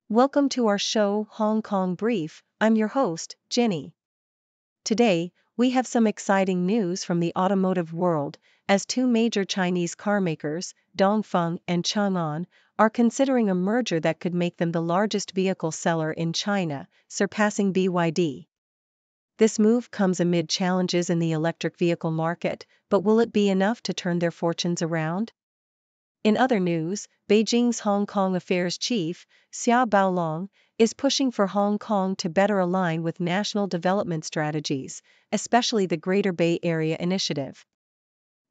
Welcome to our show, Hong Kong Brief. I'm your host, Ginny. Today, we have some exciting news from the automotive world, as two major Chinese carmakers, Dongfeng and Changan, are considering a merger that could make them the largest vehicle seller in China, surpassing BYD. This move comes amid challenges in the electric vehicle market, but will it be enough to turn their fortunes around? In other news, Beijing's Hong Kong affairs chief, Xia Baolong, is pushing for Hong Kong to better align with national development strategies, especially the Greater Bay Area Initiative.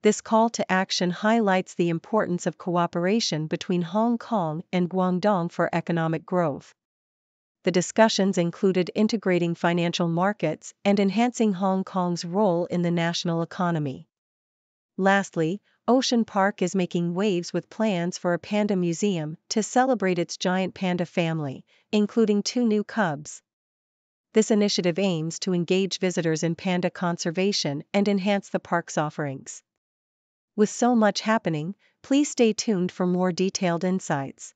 This call to action highlights the importance of cooperation between Hong Kong and Guangdong for economic growth. The discussions included integrating financial markets and enhancing Hong Kong's role in the national economy. Lastly, Ocean Park is making waves with plans for a panda museum to celebrate its giant panda family, including two new cubs. This initiative aims to engage visitors in panda conservation and enhance the park's offerings. With so much happening, please stay tuned for more detailed insights.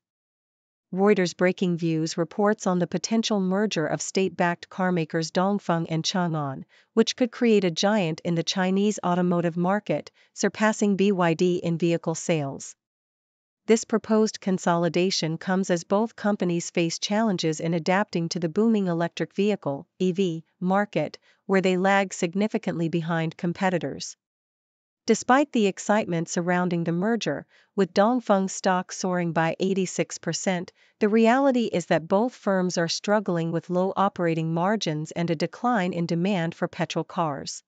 Reuters Breaking Views reports on the potential merger of state-backed carmakers Dongfeng and Changan, which could create a giant in the Chinese automotive market, surpassing BYD in vehicle sales. This proposed consolidation comes as both companies face challenges in adapting to the booming electric vehicle (EV) market, where they lag significantly behind competitors. Despite the excitement surrounding the merger, with Dongfeng stock soaring by 86%, the reality is that both firms are struggling with low operating margins and a decline in demand for petrol cars.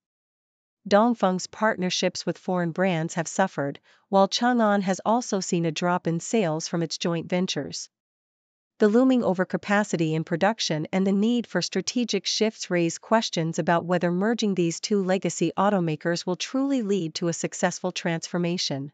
Dongfeng's partnerships with foreign brands have suffered, while Changan has also seen a drop in sales from its joint ventures. The looming overcapacity in production and the need for strategic shifts raise questions about whether merging these two legacy automakers will truly lead to a successful transformation.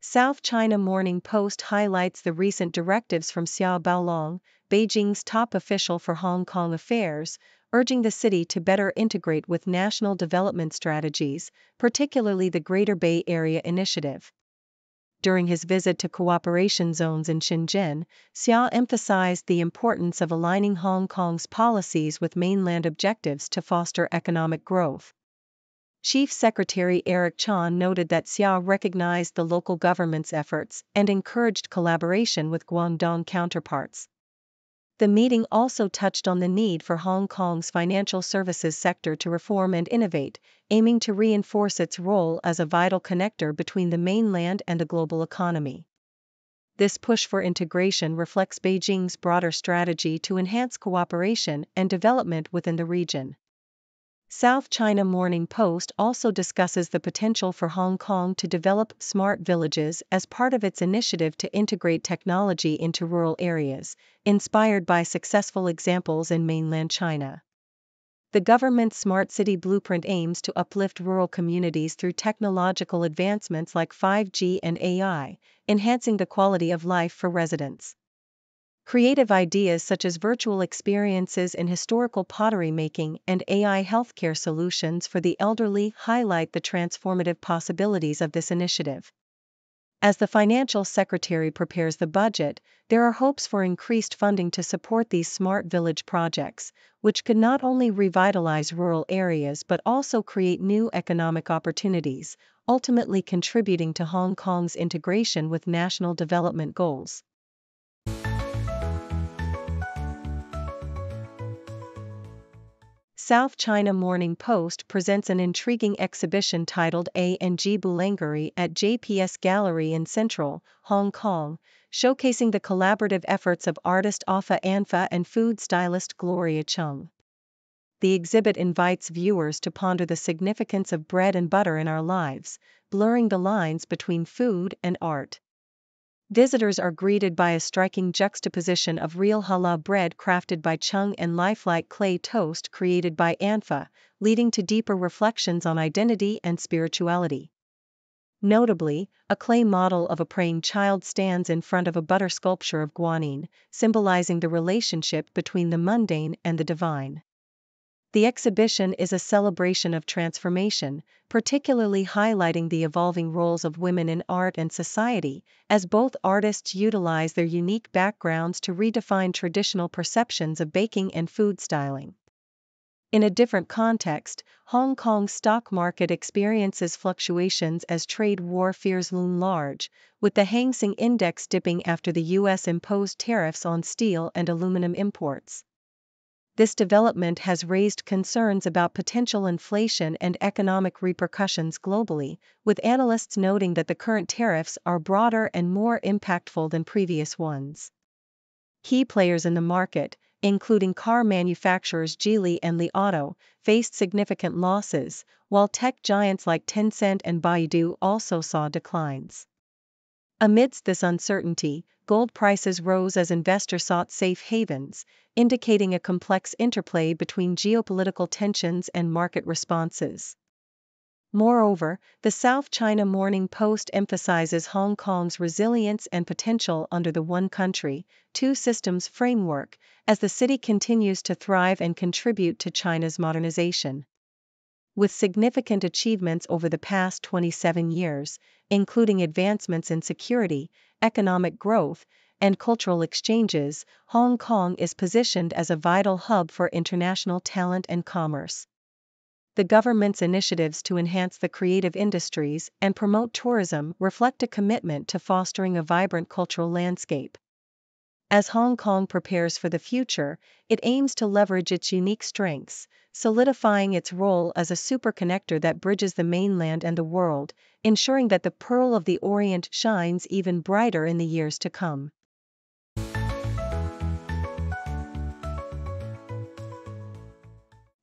South China Morning Post highlights the recent directives from Xia Baolong, Beijing's top official for Hong Kong affairs, urging the city to better integrate with national development strategies, particularly the Greater Bay Area Initiative. During his visit to cooperation zones in Shenzhen, Xia emphasized the importance of aligning Hong Kong's policies with mainland objectives to foster economic growth. Chief Secretary Eric Chan noted that Xia recognized the local government's efforts and encouraged collaboration with Guangdong counterparts. The meeting also touched on the need for Hong Kong's financial services sector to reform and innovate, aiming to reinforce its role as a vital connector between the mainland and the global economy. This push for integration reflects Beijing's broader strategy to enhance cooperation and development within the region. South China Morning Post also discusses the potential for Hong Kong to develop smart villages as part of its initiative to integrate technology into rural areas, inspired by successful examples in mainland China. The government's Smart City Blueprint aims to uplift rural communities through technological advancements like 5G and AI, enhancing the quality of life for residents. Creative ideas such as virtual experiences in historical pottery making and AI healthcare solutions for the elderly highlight the transformative possibilities of this initiative. As the financial secretary prepares the budget, there are hopes for increased funding to support these smart village projects, which could not only revitalize rural areas but also create new economic opportunities, ultimately contributing to Hong Kong's integration with national development goals. South China Morning Post presents an intriguing exhibition titled A&G Boulangerie at JPS Gallery in Central, Hong Kong, showcasing the collaborative efforts of artist Afa Anfa and food stylist Gloria Chung. The exhibit invites viewers to ponder the significance of bread and butter in our lives, blurring the lines between food and art. Visitors are greeted by a striking juxtaposition of real challah bread crafted by Chung and lifelike clay toast created by Anfa, leading to deeper reflections on identity and spirituality. Notably, a clay model of a praying child stands in front of a butter sculpture of Guanyin, symbolizing the relationship between the mundane and the divine. The exhibition is a celebration of transformation, particularly highlighting the evolving roles of women in art and society, as both artists utilize their unique backgrounds to redefine traditional perceptions of baking and food styling. In a different context, Hong Kong's stock market experiences fluctuations as trade war fears loom large, with the Hang Seng Index dipping after the U.S. imposed tariffs on steel and aluminum imports. This development has raised concerns about potential inflation and economic repercussions globally, with analysts noting that the current tariffs are broader and more impactful than previous ones. Key players in the market, including car manufacturers Geely and Li Auto, faced significant losses, while tech giants like Tencent and Baidu also saw declines. Amidst this uncertainty, gold prices rose as investors sought safe havens, indicating a complex interplay between geopolitical tensions and market responses. Moreover, the South China Morning Post emphasizes Hong Kong's resilience and potential under the one country, two systems framework, as the city continues to thrive and contribute to China's modernization. With significant achievements over the past 27 years, including advancements in security, economic growth, and cultural exchanges, Hong Kong is positioned as a vital hub for international talent and commerce. The government's initiatives to enhance the creative industries and promote tourism reflect a commitment to fostering a vibrant cultural landscape. As Hong Kong prepares for the future, it aims to leverage its unique strengths, solidifying its role as a superconnector that bridges the mainland and the world, ensuring that the Pearl of the Orient shines even brighter in the years to come.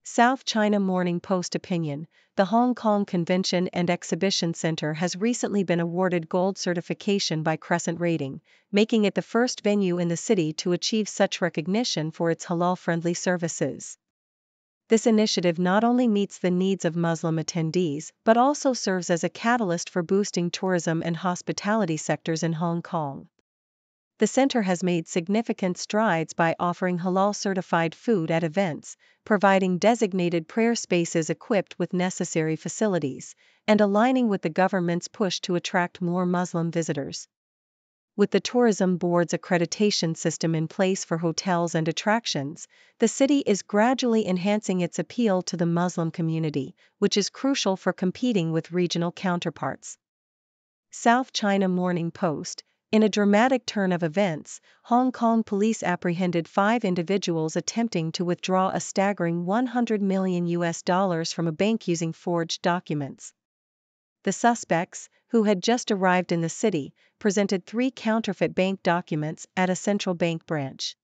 South China Morning Post opinion: the Hong Kong Convention and Exhibition Center has recently been awarded gold certification by Crescent Rating, making it the first venue in the city to achieve such recognition for its halal-friendly services. This initiative not only meets the needs of Muslim attendees but also serves as a catalyst for boosting tourism and hospitality sectors in Hong Kong. The center has made significant strides by offering halal-certified food at events, providing designated prayer spaces equipped with necessary facilities, and aligning with the government's push to attract more Muslim visitors. With the Tourism Board's accreditation system in place for hotels and attractions, the city is gradually enhancing its appeal to the Muslim community, which is crucial for competing with regional counterparts. South China Morning Post: in a dramatic turn of events, Hong Kong police apprehended 5 individuals attempting to withdraw a staggering $100 million from a bank using forged documents. The suspects, who had just arrived in the city, presented 3 counterfeit bank documents at a central bank branch.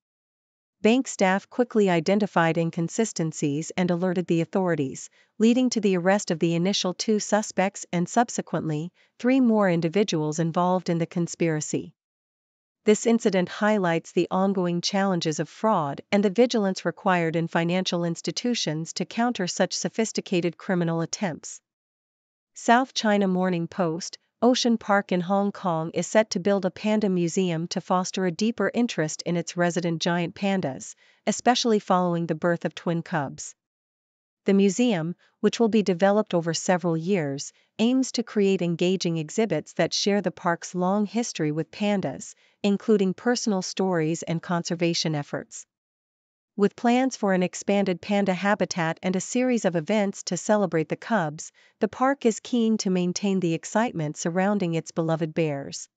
Bank staff quickly identified inconsistencies and alerted the authorities, leading to the arrest of the initial 2 suspects and subsequently 3 more individuals involved in the conspiracy. This incident highlights the ongoing challenges of fraud and the vigilance required in financial institutions to counter such sophisticated criminal attempts. South China Morning Post: Ocean Park in Hong Kong is set to build a panda museum to foster a deeper interest in its resident giant pandas, especially following the birth of twin cubs. The museum, which will be developed over several years, aims to create engaging exhibits that share the park's long history with pandas, including personal stories and conservation efforts. With plans for an expanded panda habitat and a series of events to celebrate the cubs, the park is keen to maintain the excitement surrounding its beloved bears.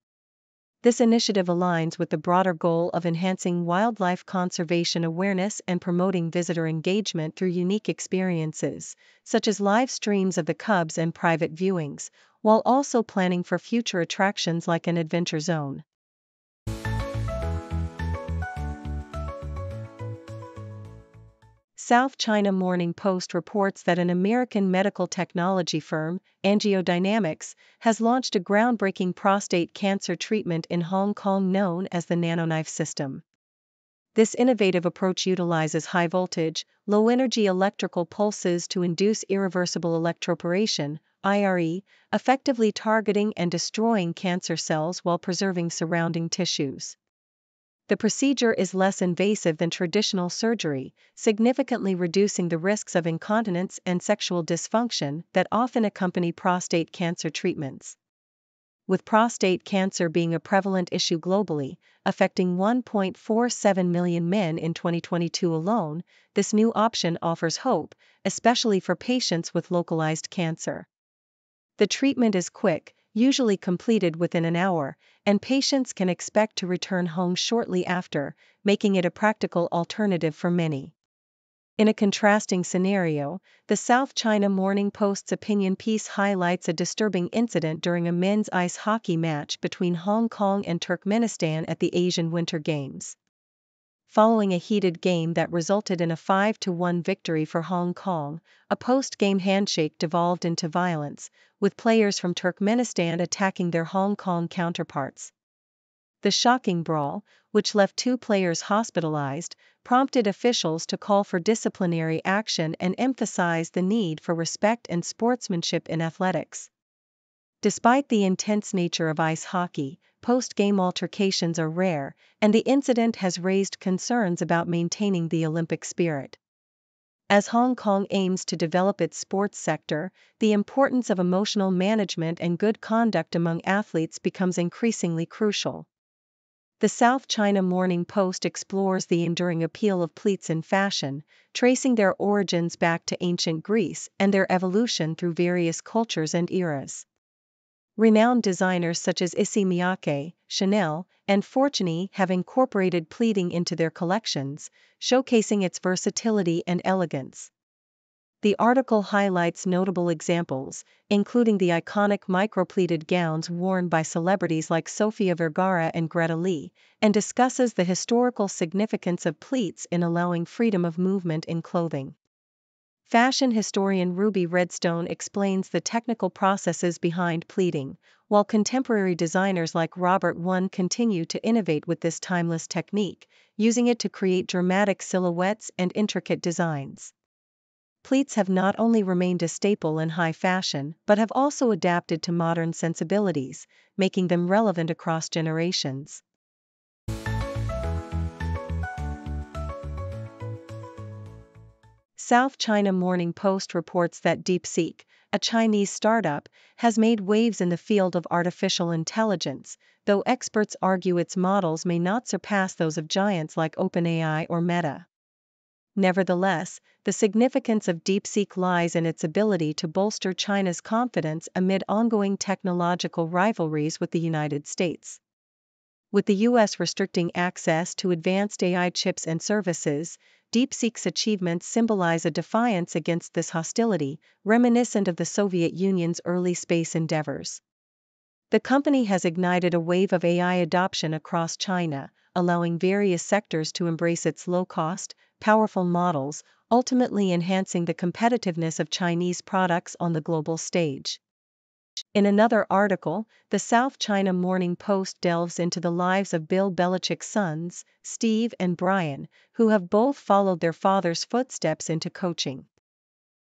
This initiative aligns with the broader goal of enhancing wildlife conservation awareness and promoting visitor engagement through unique experiences, such as live streams of the cubs and private viewings, while also planning for future attractions like an adventure zone. South China Morning Post reports that an American medical technology firm, AngioDynamics, has launched a groundbreaking prostate cancer treatment in Hong Kong known as the NanoKnife system. This innovative approach utilizes high-voltage, low-energy electrical pulses to induce irreversible electroporation, IRE, effectively targeting and destroying cancer cells while preserving surrounding tissues. The procedure is less invasive than traditional surgery, significantly reducing the risks of incontinence and sexual dysfunction that often accompany prostate cancer treatments. With prostate cancer being a prevalent issue globally, affecting 1.47 million men in 2022 alone, this new option offers hope, especially for patients with localized cancer. The treatment is quick, usually completed within an hour, and patients can expect to return home shortly after, making it a practical alternative for many. In a contrasting scenario, the South China Morning Post's opinion piece highlights a disturbing incident during a men's ice hockey match between Hong Kong and Turkmenistan at the Asian Winter Games. Following a heated game that resulted in a 5-1 victory for Hong Kong, a post-game handshake devolved into violence, with players from Turkmenistan attacking their Hong Kong counterparts. The shocking brawl, which left 2 players hospitalized, prompted officials to call for disciplinary action and emphasize the need for respect and sportsmanship in athletics. Despite the intense nature of ice hockey, post-game altercations are rare, and the incident has raised concerns about maintaining the Olympic spirit. As Hong Kong aims to develop its sports sector, the importance of emotional management and good conduct among athletes becomes increasingly crucial. The South China Morning Post explores the enduring appeal of pleats in fashion, tracing their origins back to ancient Greece and their evolution through various cultures and eras. Renowned designers such as Issey Miyake, Chanel, and Fortuny have incorporated pleating into their collections, showcasing its versatility and elegance. The article highlights notable examples, including the iconic micropleated gowns worn by celebrities like Sofia Vergara and Greta Lee, and discusses the historical significance of pleats in allowing freedom of movement in clothing. Fashion historian Ruby Redstone explains the technical processes behind pleating, while contemporary designers like Robert One continue to innovate with this timeless technique, using it to create dramatic silhouettes and intricate designs. Pleats have not only remained a staple in high fashion but have also adapted to modern sensibilities, making them relevant across generations. South China Morning Post reports that DeepSeek, a Chinese startup, has made waves in the field of artificial intelligence, though experts argue its models may not surpass those of giants like OpenAI or Meta. Nevertheless, the significance of DeepSeek lies in its ability to bolster China's confidence amid ongoing technological rivalries with the United States. With the U.S. restricting access to advanced AI chips and services, DeepSeek's achievements symbolize a defiance against this hostility, reminiscent of the Soviet Union's early space endeavors. The company has ignited a wave of AI adoption across China, allowing various sectors to embrace its low-cost, powerful models, ultimately enhancing the competitiveness of Chinese products on the global stage. In another article, the South China Morning Post delves into the lives of Bill Belichick's sons, Steve and Brian, who have both followed their father's footsteps into coaching.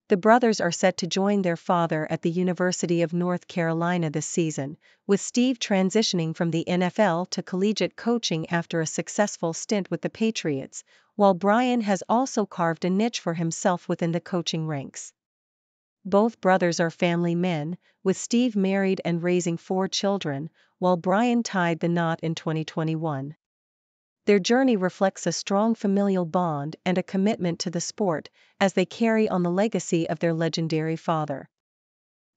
The brothers are set to join their father at the University of North Carolina this season, with Steve transitioning from the NFL to collegiate coaching after a successful stint with the Patriots, while Brian has also carved a niche for himself within the coaching ranks. Both brothers are family men, with Steve married and raising 4 children, while Brian tied the knot in 2021. Their journey reflects a strong familial bond and a commitment to the sport, as they carry on the legacy of their legendary father.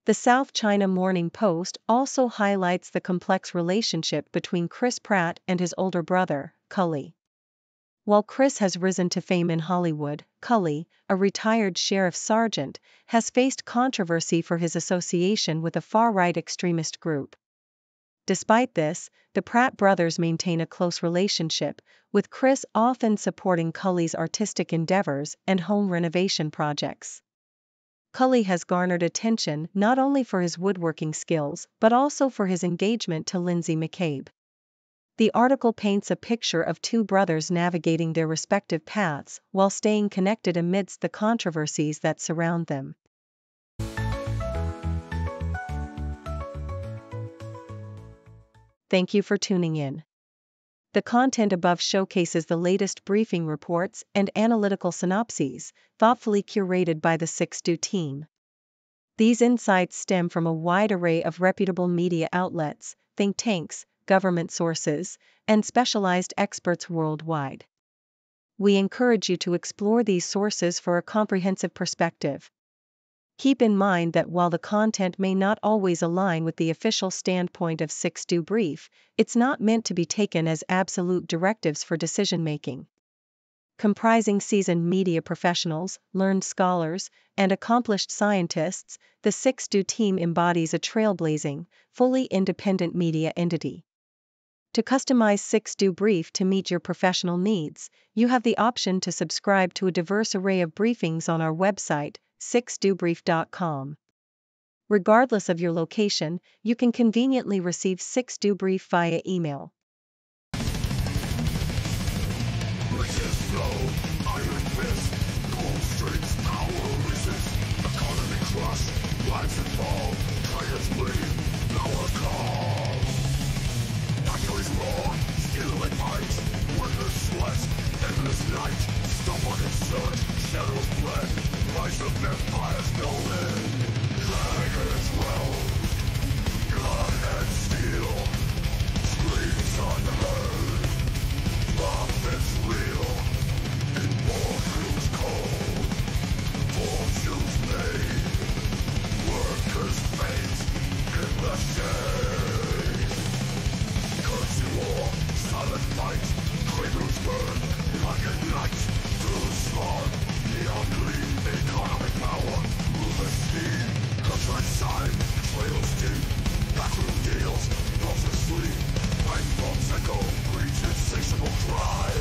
The South China Morning Post also highlights the complex relationship between Chris Pratt and his older brother, Cully. While Chris has risen to fame in Hollywood, Cully, a retired sheriff sergeant, has faced controversy for his association with a far-right extremist group. Despite this, the Pratt brothers maintain a close relationship, with Chris often supporting Cully's artistic endeavors and home renovation projects. Cully has garnered attention not only for his woodworking skills but also for his engagement to Lindsay McCabe. The article paints a picture of 2 brothers navigating their respective paths while staying connected amidst the controversies that surround them. Thank you for tuning in. The content above showcases the latest briefing reports and analytical synopses, thoughtfully curated by the 6Do team. These insights stem from a wide array of reputable media outlets, think tanks, government sources, and specialized experts worldwide. We encourage you to explore these sources for a comprehensive perspective. Keep in mind that while the content may not always align with the official standpoint of 6Do Brief, it's not meant to be taken as absolute directives for decision-making. Comprising seasoned media professionals, learned scholars, and accomplished scientists, the 6Do team embodies a trailblazing, fully independent media entity. To customize 6Do Brief to meet your professional needs, you have the option to subscribe to a diverse array of briefings on our website, 6dobrief.com. Regardless of your location, you can conveniently receive 6Do Brief via email. Rise and fall, traders bleed, our cause. Factories roar, steel and fight, workers sweat, endless night. Stubborn and surge, shadows blend, rise of empires no end. Dragons realm, gun and steel, screams unheard, profits real, in boardrooms cold, fortunes made. Workers' fate in the shade. Currency war, silent fight, cradles burn like a night. Through smart, neon gleam, economic power, move the steam. Contract signed, trails deep, backroom deals, falls asleep. Fight bombs echo, breeds insatiable cry.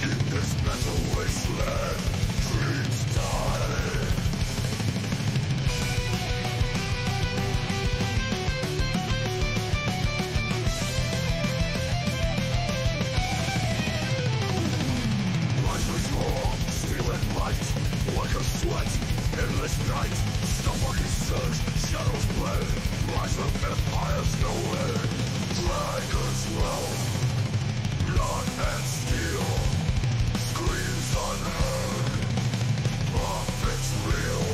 In this mental wasteland, dreams die. Sweat, endless night, stubborn surge, shadows blend, rise of empires no end. Dragons realm, blood and steel, screams unheard, profits real,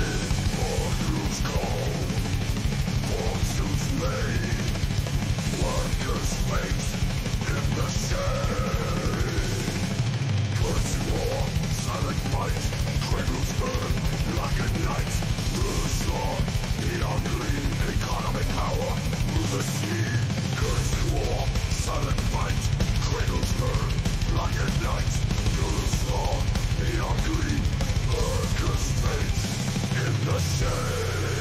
in boardrooms cold, fortunes made, workers' fate in the shade. Currency war, silent fight, cradles burn like a night. Through the storm, neon gleam, economic power, move the sea. Currency war, silent fight, cradles burn like a night. Through the storm, neon gleam, workers' fate in the shade.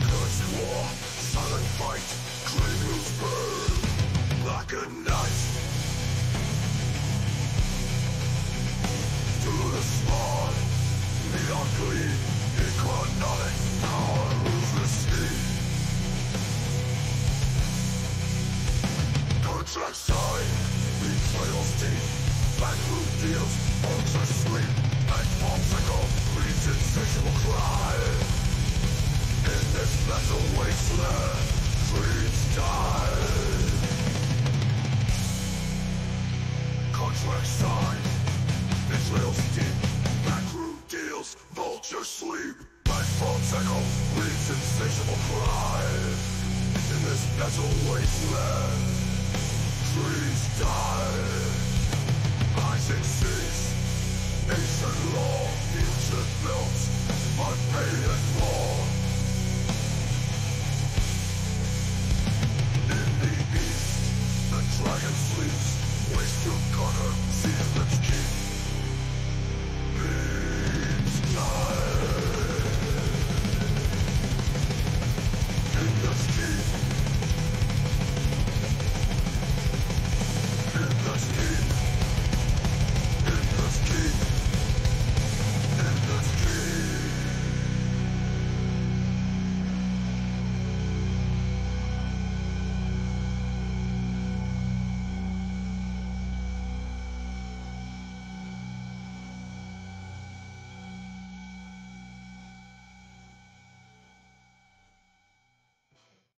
Currency war, silent fight, cradles burn like a night. Through the spawn, neon gleam, economic power moves the sea. Contract signed, betrayals deep, backroom deals, folks asleep, and bombs echo, breeds insatiable cry. In this mental wasteland, dreams die. Contract signed, betrayals deep, backroom deals, vultures sleep. Life bombs echo, breeds insatiable cry. In this mental wasteland, trees die. Rising seas, ancient law, ancient built, unpaid and war.